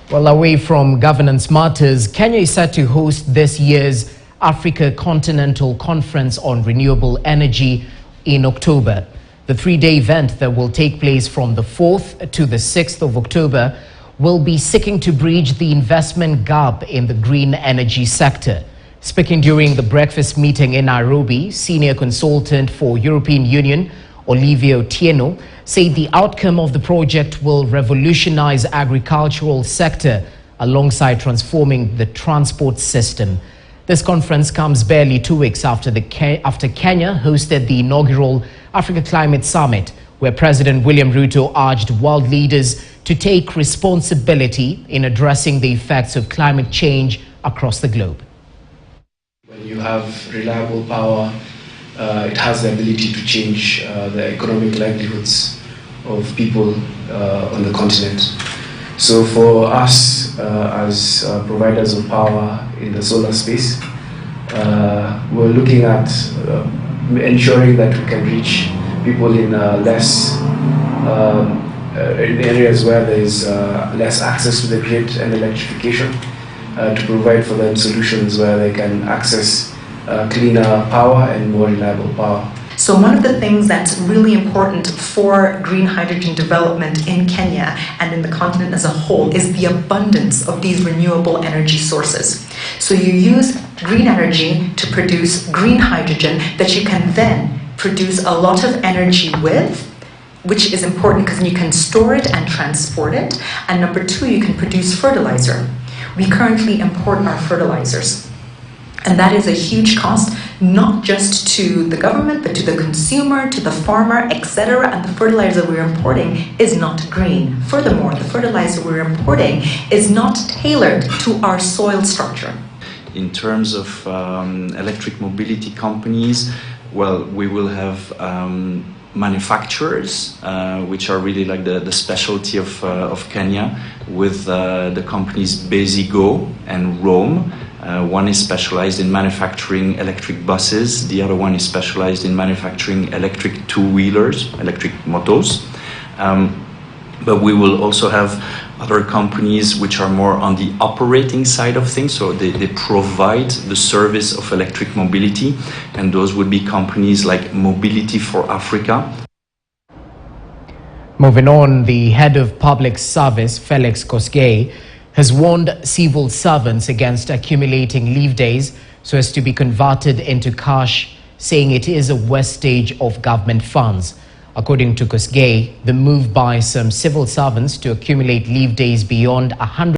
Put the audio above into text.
Well, away from governance matters, Kenya is set to host this year's Africa Continental Conference on Renewable Energy in October. The three-day event that will take place from the 4th to the 6th of October will be seeking to bridge the investment gap in the green energy sector. Speaking during the breakfast meeting in Nairobi, senior consultant for European Union, Olivia Otieno, said the outcome of the project will revolutionize agricultural sector alongside transforming the transport system. This conference comes barely 2 weeks after Kenya hosted the inaugural Africa Climate Summit, where President William Ruto urged world leaders to take responsibility in addressing the effects of climate change across the globe. When you have reliable power, it has the ability to change the economic livelihoods of people on the continent. So for us as providers of power in the solar space, we're looking at ensuring that we can reach people in in areas where there is less access to the grid and electrification, to provide for them solutions where they can access cleaner power and more reliable power. So one of the things that's really important for green hydrogen development in Kenya and in the continent as a whole is the abundance of these renewable energy sources. So you use green energy to produce green hydrogen that you can then produce a lot of energy with, which is important because you can store it and transport it. And number two, you can produce fertilizer. We currently import our fertilizers. And that is a huge cost, not just to the government, but to the consumer, to the farmer, etc. And the fertilizer we're importing is not green. Furthermore, the fertilizer we're importing is not tailored to our soil structure. In terms of electric mobility companies, well, we will have manufacturers, which are really like the specialty of Kenya, with the companies Basigo and Rome. One is specialized in manufacturing electric buses. The other one is specialized in manufacturing electric two-wheelers, electric motos. But we will also have other companies which are more on the operating side of things. So they provide the service of electric mobility. And those would be companies like Mobility for Africa. Moving on, the head of public service, Felix Kosgei, has warned civil servants against accumulating leave days so as to be converted into cash, saying it is a wastage of government funds. According to Kosgei, the move by some civil servants to accumulate leave days beyond 100